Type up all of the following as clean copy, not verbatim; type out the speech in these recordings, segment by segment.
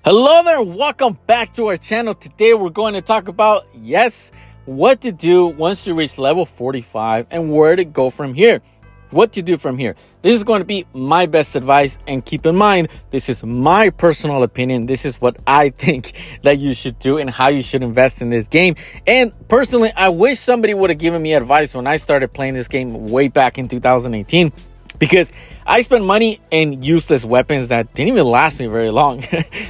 Hello there, welcome back to our channel. Today we're going to talk about, what to do once you reach level 45 and where to go from here. What to do from here. This is going to be my best advice, and keep in mind, this is my personal opinion. This is what I think that you should do and how you should invest in this game. And personally, I wish somebody would have given me advice when I started playing this game way back in 2018. Because I spent money in useless weapons that didn't even last me very long.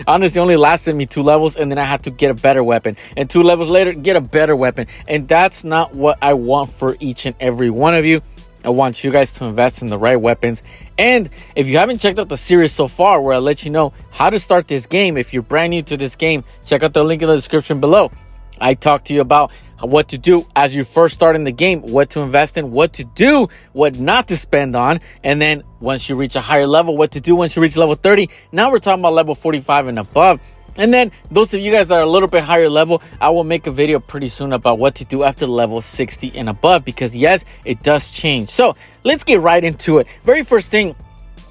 Honestly, only lasted me 2 levels, and then I had to get a better weapon. And 2 levels later, get a better weapon. And that's not what I want for each and every one of you. I want you guys to invest in the right weapons. And if you haven't checked out the series so far, where I let you know how to start this game, if you're brand new to this game, check out the link in the description below. I talk to you about what to do as you first start in the game, what to invest in, what to do, what not to spend on. And then once you reach a higher level, what to do once you reach level 30. Now we're talking about level 45 and above. And then those of you guys that are a little bit higher level, I will make a video pretty soon about what to do after level 60 and above, because yes, it does change. So let's get right into it. Very first thing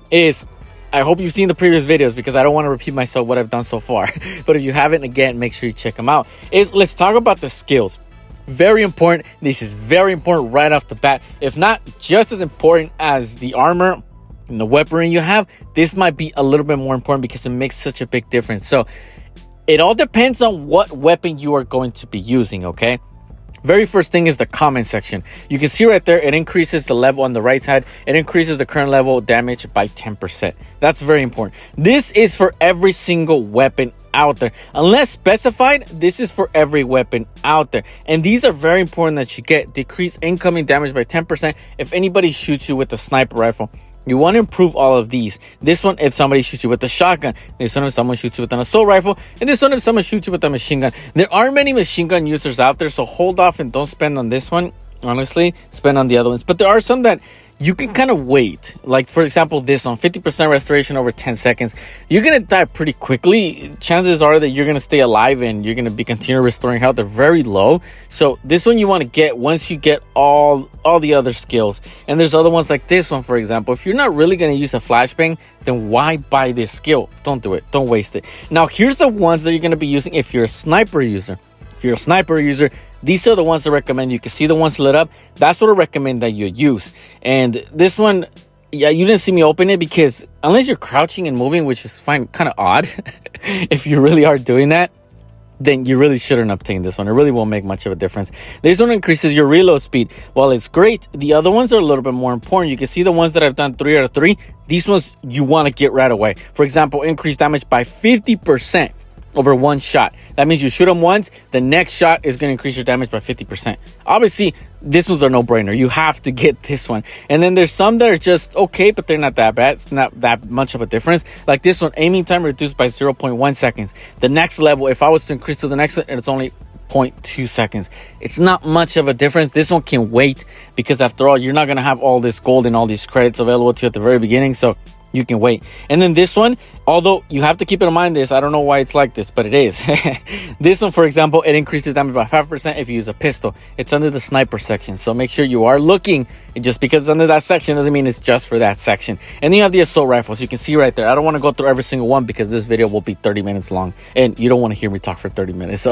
is, I hope you've seen the previous videos because I don't want to repeat myself what I've done so far. But if you haven't, again, make sure you check them out. Let's talk about the skills. Very important. This is very important right off the bat. If not just as important as the armor and the weaponry you have, this might be a little bit more important because it makes such a big difference. So it all depends on what weapon you are going to be using, okay? Very first thing is the comment section. You can see right there, it increases the level on the right side. It increases the current level damage by 10%. That's very important. This is for every single weapon out there. Unless specified, this is for every weapon out there. And these are very important that you get. Decrease incoming damage by 10% if anybody shoots you with a sniper rifle. You want to improve all of these. This one, if somebody shoots you with a shotgun. This one, if someone shoots you with an assault rifle. And this one, if someone shoots you with a machine gun. There are many machine gun users out there, so hold off and don't spend on this one. Honestly, spend on the other ones. But there are some that you can kind of wait. Like, for example, this one, 50% restoration over 10 seconds. You're going to die pretty quickly. Chances are that you're going to stay alive and you're going to be continuing restoring health. They're very low. So this one you want to get once you get all the other skills. And there's other ones like this one, for example. If you're not really going to use a flashbang, then why buy this skill? Don't do it. Don't waste it. Now, here's the ones that you're going to be using if you're a sniper user. If you're a sniper user, these are the ones I recommend. You can see the ones lit up. That's what I recommend that you use. And this one, yeah, you didn't see me open it because unless you're crouching and moving, which is kind of odd, if you really are doing that, then you really shouldn't obtain this one. It really won't make much of a difference. This one increases your reload speed. While it's great, the other ones are a little bit more important. You can see the ones that I've done 3 out of 3. These ones you want to get right away. For example, increase damage by 50%. Over one shot. That means you shoot them once, the next shot is going to increase your damage by 50%. Obviously, this one's a no-brainer. You have to get this one. And then there's some that are just okay, but they're not that bad. It's not that much of a difference. Like this one, aiming time reduced by 0.1 seconds. The next level, if I was to increase to the next one, it's only 0.2 seconds. It's not much of a difference. This one can wait because after all, you're not going to have all this gold and all these credits available to you at the very beginning. So you can wait. And then this one, although you have to keep in mind this, I don't know why it's like this, but it is. This one, for example, it increases damage by 5% if you use a pistol. It's under the sniper section, so make sure you are looking. And just because it's under that section doesn't mean it's just for that section. And then you have the assault rifles. You can see right there. I don't want to go through every single one because this video will be 30 minutes long, and you don't want to hear me talk for 30 minutes.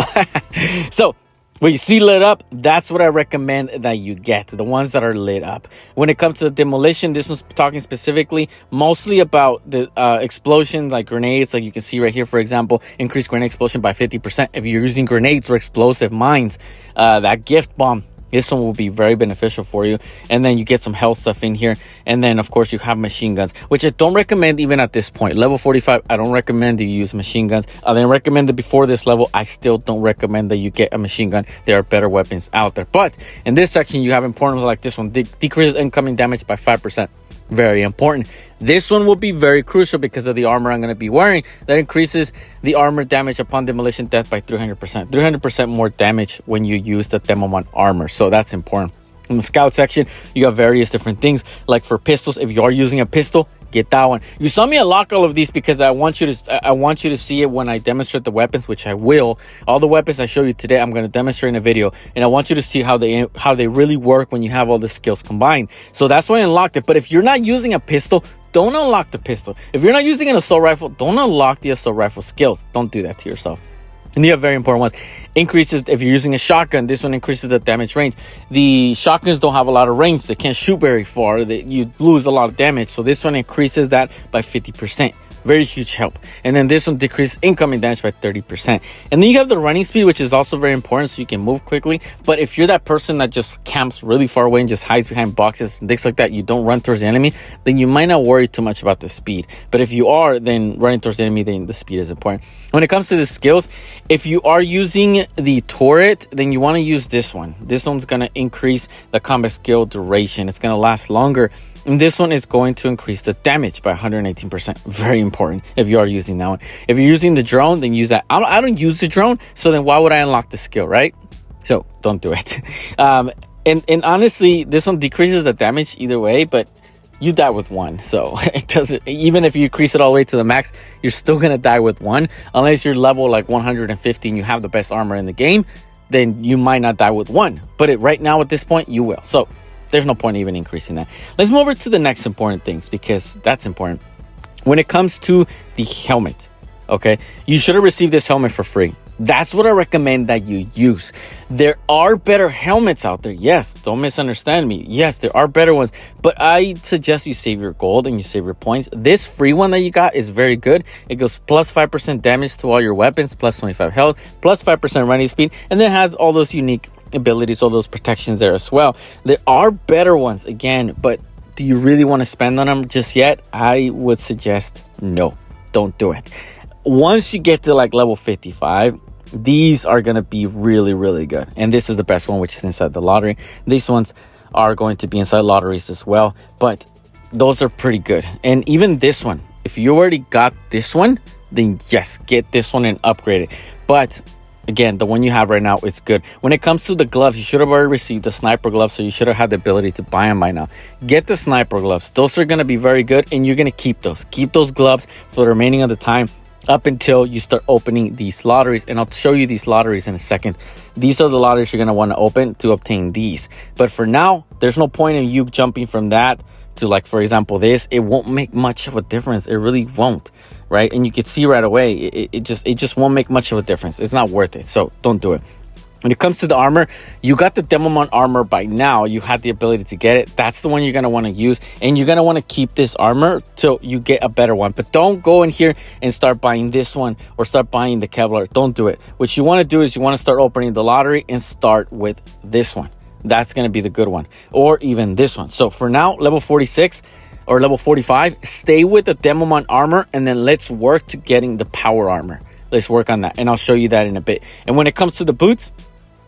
So what you see lit up, that's what I recommend that you get, the ones that are lit up. When it comes to the demolition, this one's talking specifically mostly about the explosions, like grenades, like you can see right here, for example, increase grenade explosion by 50%. If you're using grenades or explosive mines, that gift bomb, this one will be very beneficial for you. And then you get some health stuff in here. And then, of course, you have machine guns, which I don't recommend even at this point. Level 45, I don't recommend that you use machine guns. I didn't recommend it before this level. I still don't recommend that you get a machine gun. There are better weapons out there. But in this section, you have important ones like this one. Decreases incoming damage by 5%. Very important. This one will be very crucial because of the armor I'm going to be wearing. That increases the armor damage upon demolition death by 300%. 300% more damage when you use the Demo 1 armor. So that's important. In the scout section, you got various different things. Like for pistols, if you are using a pistol, get that one. You saw me unlock all of these because I want you to see it when I demonstrate the weapons, which I will. All the weapons I show you today, I'm going to demonstrate in a video, and I want you to see how they really work when you have all the skills combined. So that's why I unlocked it. But if you're not using a pistol, don't unlock the pistol. If you're not using an assault rifle, don't unlock the assault rifle skills. Don't do that to yourself. And you have very important ones. Increases, if you're using a shotgun, this one increases the damage range. The shotguns don't have a lot of range. They can't shoot very far. You lose a lot of damage. So this one increases that by 50%. Very huge help. And then this one decreases incoming damage by 30%. And then you have the running speed, which is also very important, so you can move quickly. But if you're that person that just camps really far away and just hides behind boxes and things like that, you don't run towards the enemy, then you might not worry too much about the speed. But if you are, then running towards the enemy, then the speed is important. When it comes to the skills, if you are using the turret, then you want to use this one. This one's going to increase the combat skill duration. It's going to last longer. And this one is going to increase the damage by 118%. Very important if you are using that one. If you're using the drone, then use that. I don't use the drone, so then why would I unlock the skill, right? So don't do it. And honestly, this one decreases the damage either way, but you die with one. So it doesn't, even if you increase it all the way to the max, you're still going to die with one. Unless you're level like 150 and you have the best armor in the game, then you might not die with one. But right now at this point, you will. So there's no point even increasing that. Let's move over to the next important things, because that's important. When it comes to the helmet, okay, you should have received this helmet for free. That's what I recommend that you use. There are better helmets out there. Yes, don't misunderstand me. Yes, there are better ones, but I suggest you save your gold and you save your points. This free one that you got is very good. It goes plus 5% damage to all your weapons, plus 25 health, plus 5% running speed, and then it has all those unique abilities, all those protections there as well. There are better ones again, but do you really want to spend on them just yet? I would suggest no, don't do it. Once you get to like level 55, these are going to be really, really good. And this is the best one, which is inside the lottery. These ones are going to be inside lotteries as well, but those are pretty good. And even this one, if you already got this one, then yes, get this one and upgrade it. But again, the one you have right now is good. When it comes to the gloves, you should have already received the sniper gloves, so you should have had the ability to buy them by now. Get the sniper gloves. Those are going to be very good, and you're going to keep those. Keep those gloves for the remaining of the time up until you start opening these lotteries. And I'll show you these lotteries in a second. These are the lotteries you're going to want to open to obtain these. But for now, there's no point in you jumping from that to, like, for example, this. It won't make much of a difference. It really won't. Right? And you can see right away, it just won't make much of a difference. It's not worth it. So don't do it. When it comes to the armor, you got the demo mount armor by now. You had the ability to get it. That's the one you're going to want to use. And you're going to want to keep this armor till you get a better one. But don't go in here and start buying this one or start buying the Kevlar. Don't do it. What you want to do is you want to start opening the lottery and start with this one. That's going to be the good one. Or even this one. So for now, level 46 or level 45, stay with the demo mount armor, and then let's work to getting the power armor. Let's work on that, and I'll show you that in a bit. And when it comes to the boots,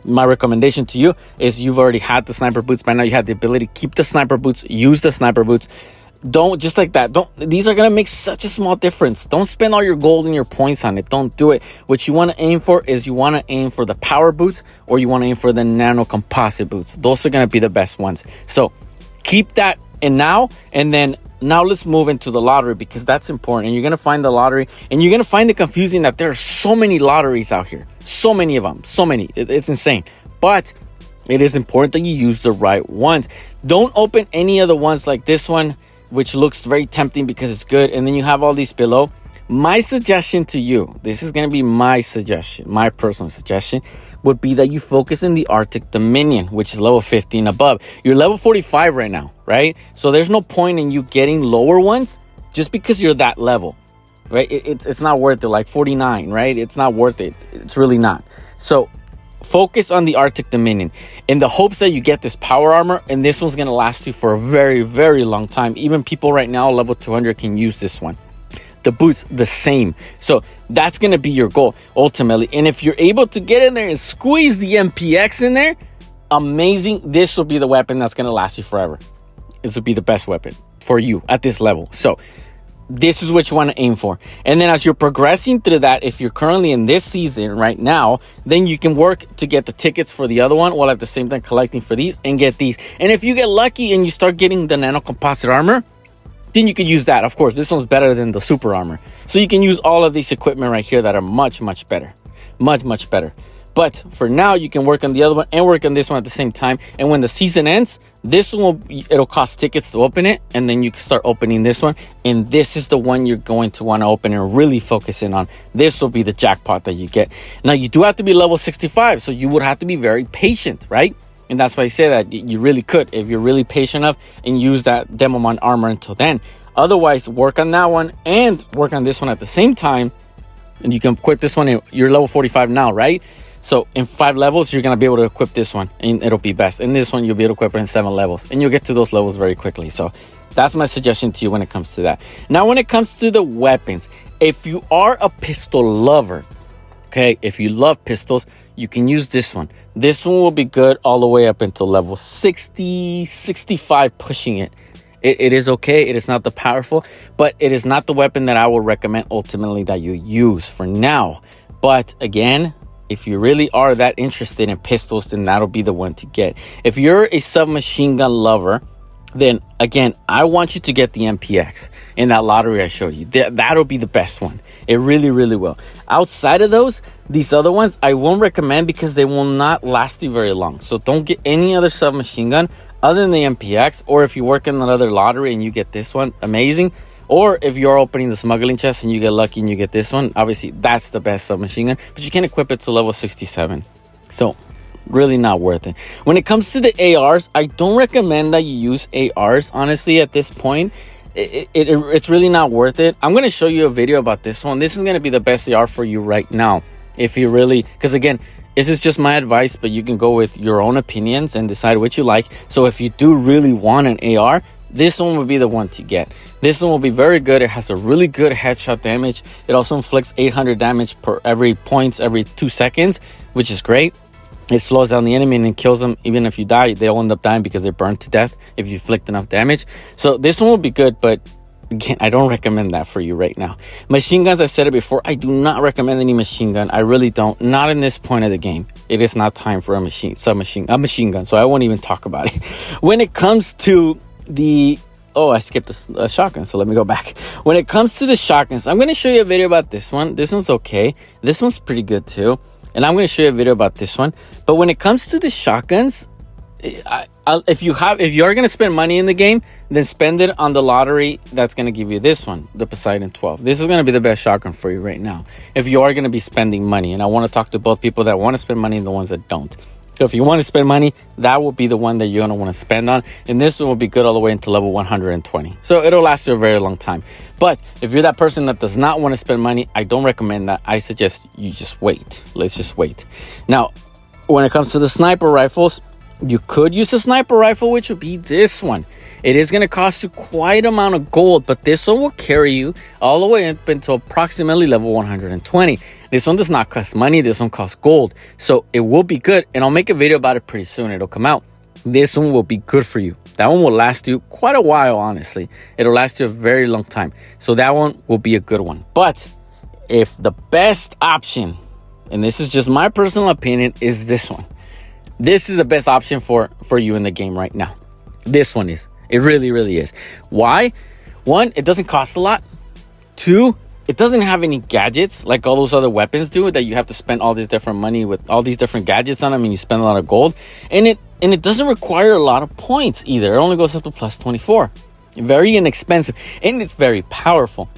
my recommendation to you is you've already had the sniper boots by now. You have the ability to keep the sniper boots, use the sniper boots. Don't just like that. These are going to make such a small difference. Don't spend all your gold and your points on it. Don't do it. What you want to aim for is you want to aim for the power boots, or you want to aim for the nano composite boots. Those are going to be the best ones. So keep that in now, and then now let's move into the lottery, because that's important. And you're going to find the lottery, and you're going to find it confusing that there are so many lotteries out here. So many of them. So many. It's insane. But it is important that you use the right ones. Don't open any of the ones like this one, which looks very tempting because it's good, and then you have all these below. My suggestion to you, this is going to be my suggestion, my personal suggestion, would be that you focus in the Arctic Dominion, which is level 50 and above. You're level 45 right now, right? So there's no point in you getting lower ones just because you're that level, right? It's not worth it. Like 49, right? It's not worth it. It's really not. So focus on the Arctic Dominion in the hopes that you get this power armor, and this one's going to last you for a very, very long time. Even people right now, level 200, can use this one. The boots, the same. So that's going to be your goal ultimately. And if you're able to get in there and squeeze the MPX in there, amazing. This will be the weapon that's going to last you forever. This will be the best weapon for you at this level. So this is what you want to aim for. And then as you're progressing through that, if you're currently in this season right now, then you can work to get the tickets for the other one while at the same time collecting for these and get these. And if you get lucky and you start getting the nano composite armor, then you could use that. Of course, this one's better than the super armor. So you can use all of these equipment right here that are much, much better. Much, much better. But for now, you can work on the other one and work on this one at the same time. And when the season ends, this one it'll cost tickets to open it, and then you can start opening this one. And this is the one you're going to want to open and really focus in on. This will be the jackpot that you get. Now, you do have to be level 65, so you would have to be very patient, right? And that's why I say that you really could, if you're really patient enough, and use that Demomon armor until then. Otherwise, work on that one and work on this one at the same time, and you can equip this one. You're level 45 now, right? So in 5 levels, you're going to be able to equip this one, and it'll be best. In this one, you'll be able to equip it in 7 levels, and you'll get to those levels very quickly. So that's my suggestion to you when it comes to that. Now, when it comes to the weapons, if you are a pistol lover, okay, if you love pistols, you can use this one. This one will be good all the way up until level 60, 65, pushing it. It is okay. It is not the powerful, but it is not the weapon that I would recommend ultimately that you use for now. But again, if you really are that interested in pistols, then that'll be the one to get. If you're a submachine gun lover, then again, I want you to get the MPX in that lottery I showed you. That'll be the best one. It really, really will. Outside of those, these other ones, I won't recommend because they will not last you very long. So don't get any other submachine gun other than the MPX. Or if you work in another lottery and you get this one, amazing. Or if you're opening the smuggling chest and you get lucky and you get this one, obviously that's the best submachine gun, but you can equip it to level 67. So really not worth it. When it comes to the ARs, I don't recommend that you use ARs, honestly, at this point. It's really not worth it. I'm going to show you a video about this one. This is going to be the best AR for you right now. If you really, because again, this is just my advice, but you can go with your own opinions and decide what you like. So if you do really want an AR, this one would be the one to get. This one will be very good. It has a really good headshot damage. It also inflicts 800 damage per every 2 seconds, which is great. It slows down the enemy and it kills them. Even if you die, they'll end up dying because they're burned to death if you inflict enough damage. So this one will be good, but again, I don't recommend that for you right now. Machine guns, I've said it before, I do not recommend any machine gun. I really don't. Not in this point of the game. It is not time for a machine gun, so I won't even talk about it. When it comes to the... Oh, I skipped the shotgun, so let me go back. When it comes to the shotguns, I'm going to show you a video about this one. This one's okay. This one's pretty good too. And I'm going to show you a video about this one. But when it comes to the shotguns, if you are going to spend money in the game, then spend it on the lottery that's going to give you this one, the Poseidon 12. This is going to be the best shotgun for you right now, if you are going to be spending money. And I want to talk to both people that want to spend money and the ones that don't. So if you want to spend money, that will be the one that you're going to want to spend on. And this one will be good all the way into level 120. So it'll last you a very long time. But if you're that person that does not want to spend money, I don't recommend that. I suggest you just wait. Let's just wait. Now, when it comes to the sniper rifles, you could use a sniper rifle, which would be this one. It is going to cost you quite amount of gold, but this one will carry you all the way up until approximately level 120. This one does not cost money. This one costs gold. So it will be good. And I'll make a video about it pretty soon. It'll come out. This one will be good for you. That one will last you quite a while, honestly. It'll last you a very long time. So that one will be a good one. But if the best option, and this is just my personal opinion, is this one. This is the best option for you in the game right now. This one is. It really, really is. Why? 1, it doesn't cost a lot. 2, it doesn't have any gadgets like all those other weapons do that you have to spend all this different money with all these different gadgets on them, and you spend a lot of gold. And it doesn't require a lot of points either. It only goes up to plus 24. Very inexpensive, and it's very powerful.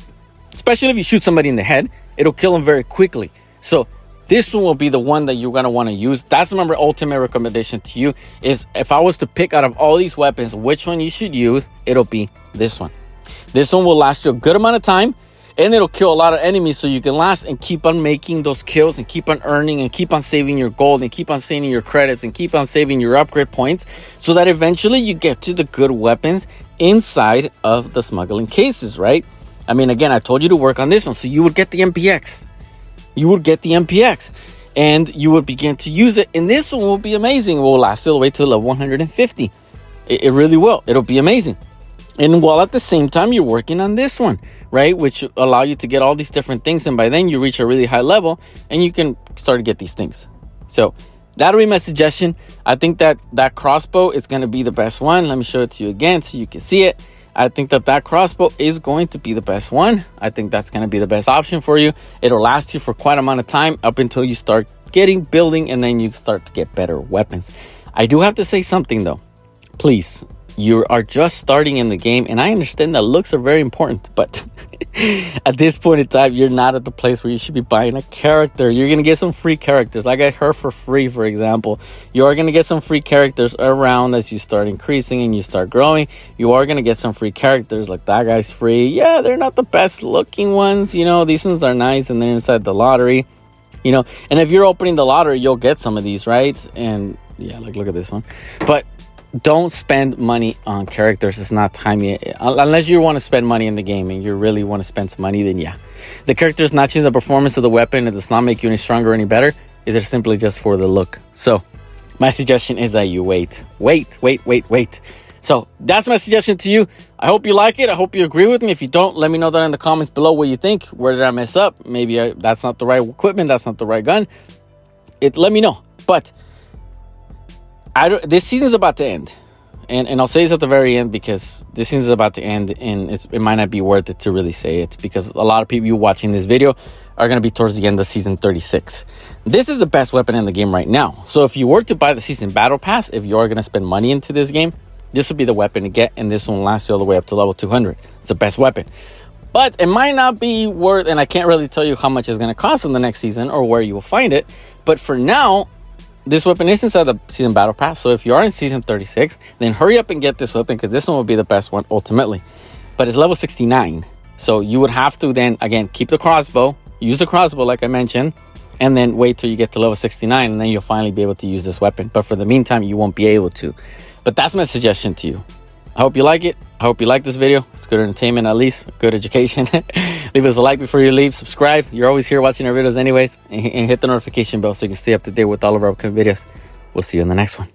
Especially if you shoot somebody in the head, it'll kill them very quickly. So this one will be the one that you're going to want to use. That's my ultimate recommendation to you, is if I was to pick out of all these weapons, which one you should use, it'll be this one. This one will last you a good amount of time, and it'll kill a lot of enemies so you can last and keep on making those kills and keep on earning and keep on saving your gold and keep on saving your credits and keep on saving your upgrade points, so that eventually you get to the good weapons inside of the smuggling cases, right? I mean, again, I told you to work on this one, so you would get the MPX. You would get the MPX and you would begin to use it. And this one will be amazing. It will last you all the way to level 150. It really will. It'll be amazing. And while at the same time, you're working on this one, right? Which allow you to get all these different things. And by then you reach a really high level and you can start to get these things. So that'll be my suggestion. I think that crossbow is going to be the best one. Let me show it to you again so you can see it. I think that crossbow is going to be the best one. I think that's going to be the best option for you. It'll last you for quite a amount of time up until you start getting building, and then you start to get better weapons. I do have to say something though. Please, you are just starting in the game, and I understand that looks are very important, but at this point in time, you're not at the place where you should be buying a character. You're going to get some free characters. I got her for free, for example. You are going to get some free characters around as you start increasing and you start growing. You are going to get some free characters, like that guy's free. Yeah, they're not the best looking ones. You know, these ones are nice, and they're inside the lottery. You know, and if you're opening the lottery, you'll get some of these, right? And yeah, like look at this one. But don't spend money on characters. It's not time yet. Unless you want to spend money in the game and you really want to spend some money, then yeah. The characters not change the performance of the weapon. It does not make you any stronger or any better. It's simply just for the look. So my suggestion is that you wait. So that's my suggestion to you. I hope you like it. I hope you agree with me. If you don't, let me know that in the comments below what you think. Where did I mess up? Maybe that's not the right equipment. That's not the right gun. Let me know. But this season's about to end, and I'll say this at the very end because this season's about to end, and it might not be worth it to really say it because a lot of people you watching this video are going to be towards the end of season 36. This is the best weapon in the game right now. So if you were to buy the season battle pass, if you are going to spend money into this game, this would be the weapon to get, and this one lasts you all the way up to level 200. It's the best weapon. But it might not be worth, and I can't really tell you how much it's going to cost in the next season or where you will find it. But for now, this weapon is inside the season battle pass. So if you are in season 36, then hurry up and get this weapon because this one will be the best one ultimately. But it's level 69. So you would have to then, again, keep the crossbow, use the crossbow like I mentioned, and then wait till you get to level 69, and then you'll finally be able to use this weapon. But for the meantime, you won't be able to. But that's my suggestion to you. I hope you like it. I hope you like this video. It's good entertainment, at least good education. Leave us a like before you leave. Subscribe. You're always here watching our videos anyways. And hit the notification bell so you can stay up to date with all of our upcoming videos. We'll see you in the next one.